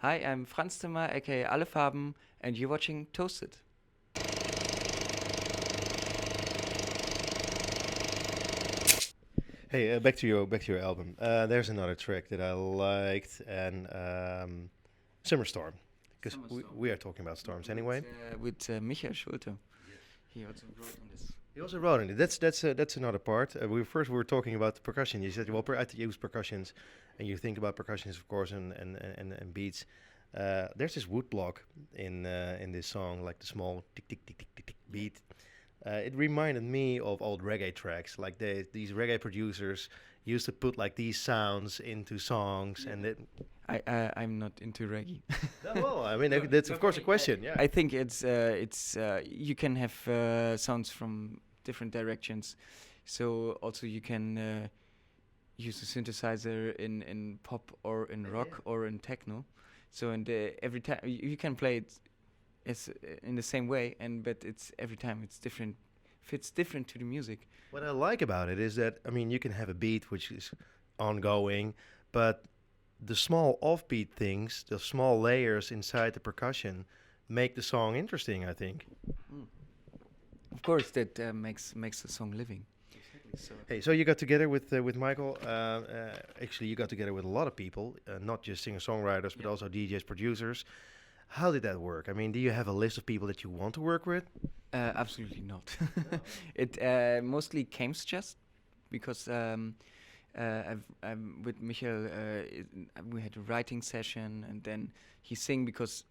Hi, I'm Franz Zimmer, aka Alle Farben, and you're watching Toasted. Hey, back to your album. There's another track that I liked, and Summer Storm, because Summer we, Storm. we are talking about storms anyway. With Michael Schulte. He also wrote on this. He also wrote in it. That's another part. We were talking about the percussion. You said, well, I use percussions, and you think about percussions, of course, and beats. There's this wood block in this song, like the small tick tick tick tick tick tick beat. It reminded me of old reggae tracks. Like these reggae producers used to put like these sounds into songs, and it. I'm not into reggae. Well, I mean, that's of course a question. Yeah. I think it's you can have sounds from different directions, so also you can use a synthesizer in pop or in rock or in techno. So every time you can play it as in the same way, but it's every time it's different, fits different to the music. What I like about it is that, I mean, you can have a beat which is ongoing, but the small offbeat things, the small layers inside the percussion, make the song interesting, I think. Mm. Of course, that makes the song living. So Hey, so you got together with Michael. Actually, you got together with a lot of people, not just singer-songwriters, but also DJs, producers. How did that work? I mean, do you have a list of people that you want to work with? absolutely not. It mostly came just because with Michael, we had a writing session, and then he sang because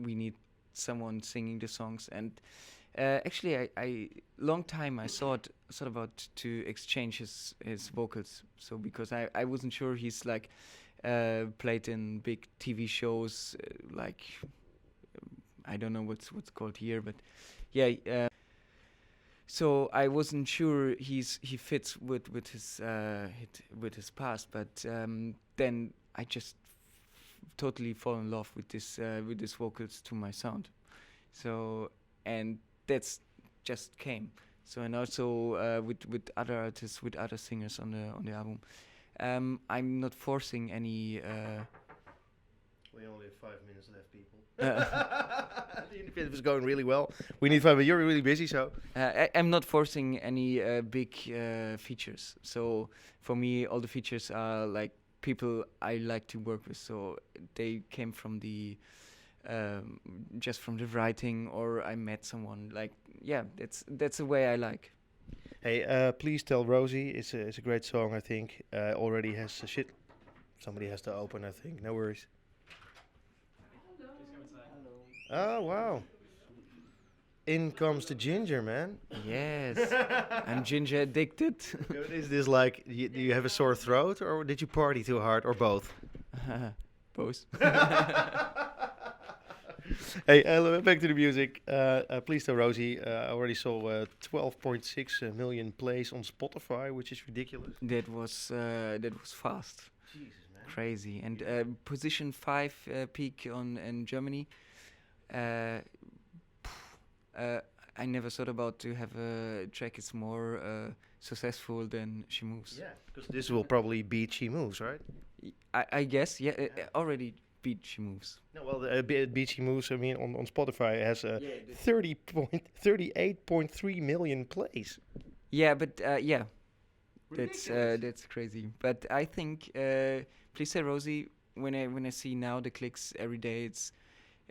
we need someone singing the songs. And actually, I long time I thought about to exchange his vocals. So because I wasn't sure he's like played in big TV shows like I don't know what's called here, but yeah. So I wasn't sure he fits with his past, but then I just totally fall in love with this vocals to my sound. So and that's just came. So and also with other artists, with other singers on the album. I'm not forcing any. We only have 5 minutes left, people. Uh, The interview was going really well. We need 5 minutes. You're really busy, so. I'm not forcing any big features. So for me, all the features are like people I like to work with. So they came from the just from the writing, or I met someone. Like yeah, that's the way I like. Hey, please tell Rosie. It's a great song, I think. Already has shit. Somebody has to open, I think. No worries. Oh wow! In comes the ginger, man. Yes, I'm ginger addicted. Is this like? Do you have a sore throat, or did you party too hard, or both? Both. Hey, back to the music. Please tell Rosie. I already saw 12.6 million plays on Spotify, which is ridiculous. That was fast. Jesus, man. Crazy. And position 5 peak in Germany. Uh, I never thought about to have a track is more successful than She Moves. Yeah, because this will probably beat She Moves, right? I guess, yeah, already beat She Moves. No, well, beat She Moves. I mean, on Spotify it has 38.3 million plays. Yeah, but yeah, that's crazy. But I think, please say Rosie, when I see now the clicks every day, it's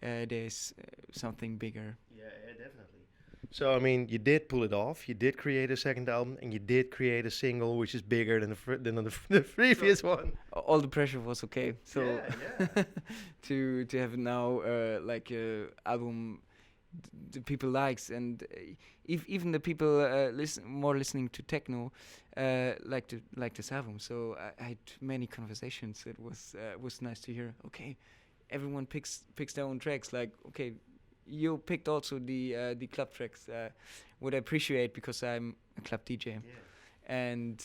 there's something bigger. Yeah, definitely. So, I mean, you did pull it off. You did create a second album, and you did create a single which is bigger than the previous one. All the pressure was okay. So Yeah. to have now like a album the people likes, and if even the people listening to techno like this album. So I had many conversations. It was nice to hear. Okay, everyone picks their own tracks. Like okay, you picked also the club tracks. What I appreciate because I'm a club DJ. Yeah. And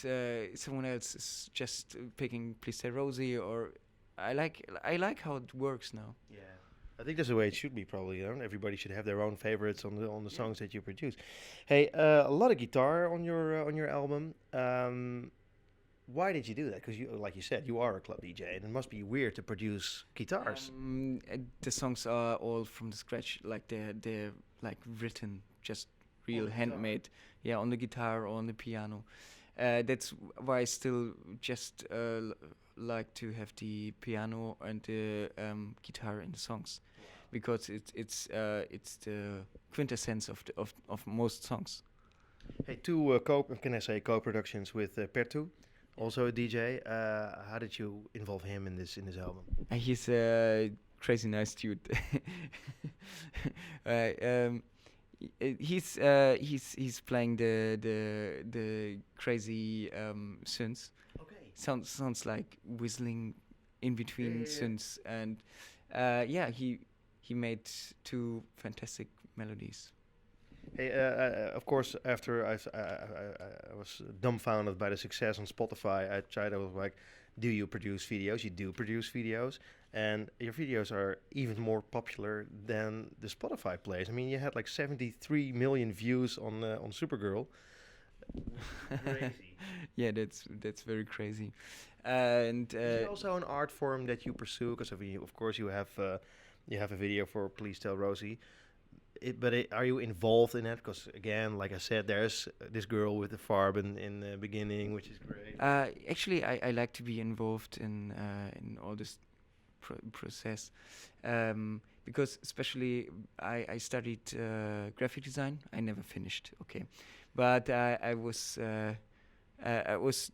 someone else is just picking Please Say Rosie, or I like how it works now. Yeah. I think that's the way it should be, probably. You know? Everybody should have their own favorites on the songs that you produce. Hey, a lot of guitar on your album. Why did you do that? Because you, like you said, you are a club DJ, and it must be weird to produce guitars. The songs are all from the scratch, like they're like written, just real the guitar. handmade. Yeah, on the guitar or on the piano. That's why I still just like to have the piano and the guitar in the songs, because it's the quintessence of most songs. Hey, can I say co-productions with Pertu, also a DJ. How did you involve him in this album? He's a crazy nice dude. uh, um, he's playing the crazy synths. Okay. Sounds like whistling in between synths, and yeah, he made two fantastic melodies. Hey, of course, after I was dumbfounded by the success on Spotify, I tried. I was like, "Do you produce videos? You do produce videos, and your videos are even more popular than the Spotify plays. I mean, you had like 73 million views on Supergirl. Crazy. Yeah, that's very crazy, and Is it also an art form that you pursue? Because of course you have a video for Please Tell Rosie. Are you involved in it? Because again, like I said, there's this girl with the Farben in the beginning, which is great. actually, I like to be involved in all this process, because especially I studied graphic design. I never finished, okay, but I was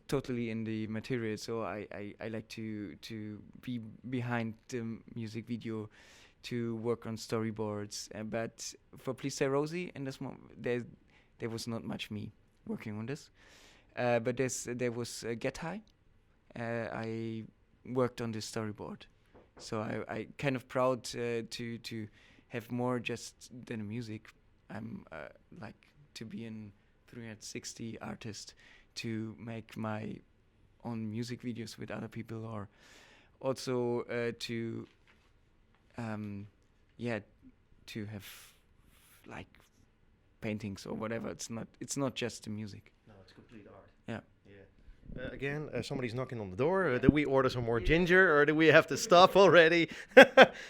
totally in the material, so I like to be behind the music video, to work on storyboards. But for Please Say Rosie, in this there was not much me working on this. But there was Get High. I worked on the storyboard, so I kind of proud to have more just than the music. I'm like to be an 360 artist, to make my own music videos with other people, or also yeah, to have like paintings or whatever. It's not just the music. No, it's complete art. Yeah. Yeah. Again, somebody's knocking on the door. Did we order some more ginger, or do we have to stop already?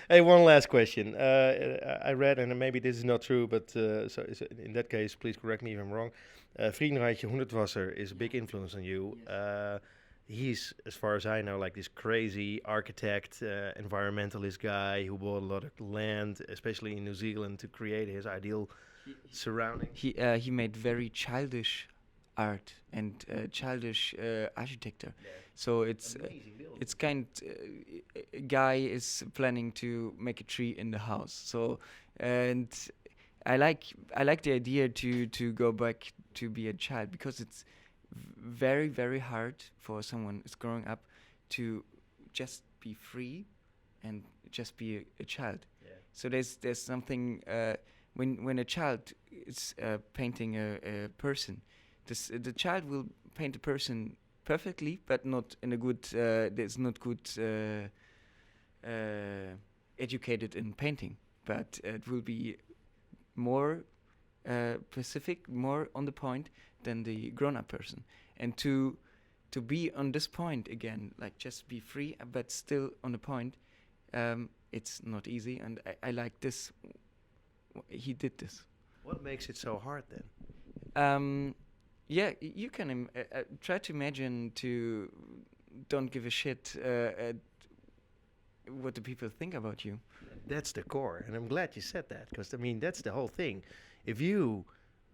Hey, one last question. I read, and maybe this is not true, but so in that case, please correct me if I'm wrong. Vriendenraadje Hoendertwasser is a big influence on you. Yes. He's, as far as I know, like this crazy architect, environmentalist guy who bought a lot of land, especially in New Zealand, to create his ideal surrounding. He made very childish art and childish architecture. Yeah. So it's Amazing building. it's kind a guy is planning to make a tree in the house. So, and I like the idea to go back to be a child, because it's very, very hard for someone who's growing up to just be free and just be a child. Yeah. So there's something when a child is painting a person, the child will paint a person perfectly, but not in a good. There's not good educated in painting, but it will be more specific, more on the point than the grown-up person, and to be on this point again, like just be free, but still on the point. It's not easy, and I like this. He did this. What makes it so hard then? Yeah, you can try to imagine to don't give a shit at what the people think about you. That's the core, and I'm glad you said that, because I mean that's the whole thing. If you,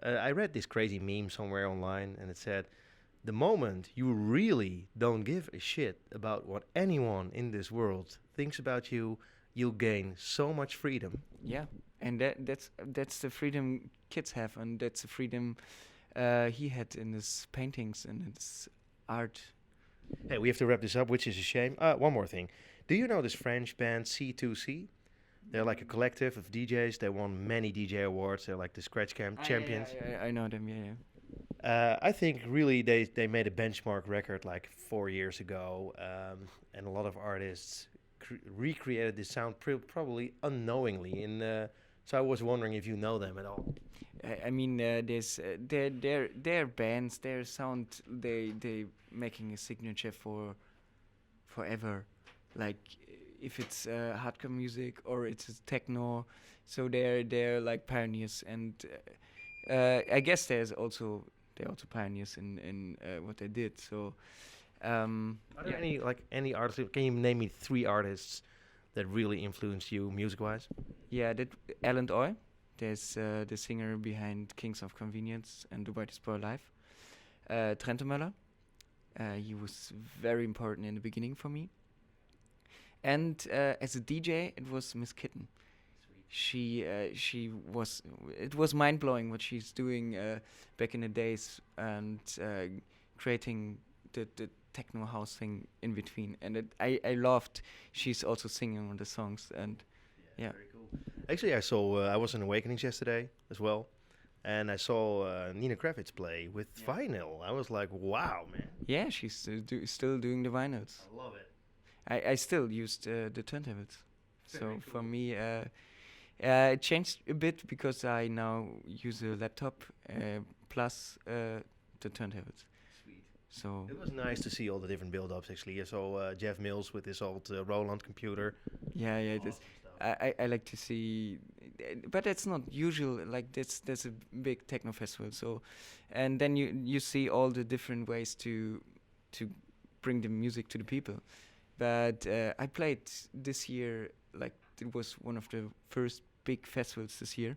I read this crazy meme somewhere online, and it said, the moment you really don't give a shit about what anyone in this world thinks about you, you'll gain so much freedom. Yeah, and that's the freedom kids have, and that's the freedom he had in his paintings and his art. Hey, we have to wrap this up, which is a shame. One more thing. Do you know this French band C2C? They're like a collective of DJs. They won many DJ awards. They're like the Scratch Camp champions. I know them. Yeah. I think really they made a benchmark record like 4 years ago, and a lot of artists recreated this sound probably unknowingly in So I was wondering if you know them at all. I mean, there's their bands, their sound, they making a signature for forever. Like if it's hardcore music or it's techno, so they're like pioneers, and I guess they're also pioneers in what they did. So Are there any artists? Can you name me 3 artists that really influenced you music-wise? yeah, that Alan Oy. There's the singer behind Kings of Convenience and The Whitest Boy Alive. Trento Möller. He was very important in the beginning for me. And as a DJ, it was Miss Kitten. She was. It was mind blowing what she's doing back in the days, and creating the techno house thing in between. And I loved. She's also singing on the songs, and yeah. Very cool. Actually, I was in Awakenings yesterday as well, and I saw Nina Kravitz play with vinyl. I was like, wow, man. Yeah, she's still doing the vinyls. I love it. I still used the turntables. So Very for cool. me, it changed a bit because I now use a laptop plus the turntables. Sweet. So It was nice to see all the different build-ups, actually. I saw Jeff Mills with his old Roland computer. yeah, it is. Awesome stuff. I like to see, but it's not usual. Like there's a big techno festival. So, and then you see all the different ways to bring the music to the people. But I played this year, like it was one of the first big festivals this year,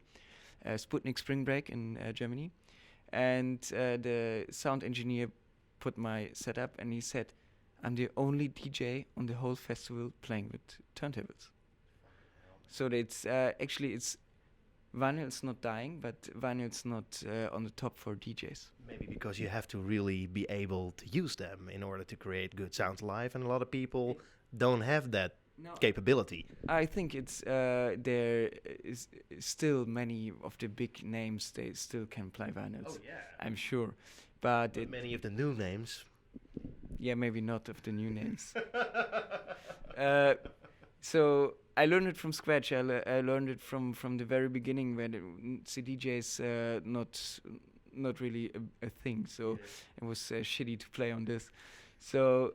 Sputnik Spring Break in Germany, and the sound engineer put my setup, and he said, "I'm the only DJ on the whole festival playing with turntables." So it's actually it's vinyl's not dying, but vinyl's not on the top for DJs. Maybe because you have to really be able to use them in order to create good sounds live, and a lot of people don't have that No, capability. I think it's there is still many of the big names they still can play vinyls. Yeah. I'm sure, but it, Many of the new names. yeah, maybe not of the new names. uh, so I learned it from scratch. I learned it from the very beginning when CDJ is not really a thing. So it was shitty to play on this. So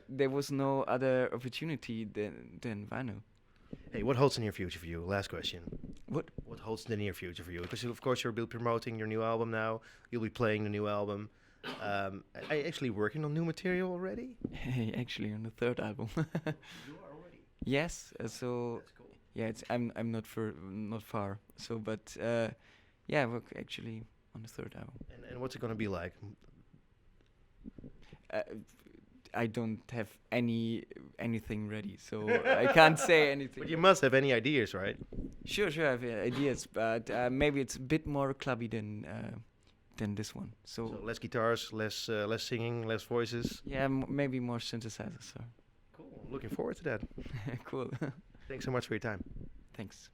there was no other opportunity than vinyl. Hey, what holds the near future for you? Last question. What? What holds the near future for you? Because of course you'll be promoting your new album now. You'll be playing the new album. Are you actually working on new material already? Actually, on the third album. You are already. Yes. So That's cool. yeah, I'm not far. So but yeah, I work actually on the third album. And what's it gonna be like? I don't have anything ready, so I can't say anything. But you must have any ideas, right? Sure, I have ideas, but maybe it's a bit more clubby than this one. So So less guitars, less singing, less voices. yeah, maybe more synthesizers. So Cool. Looking forward to that. cool. Thanks so much for your time. Thanks.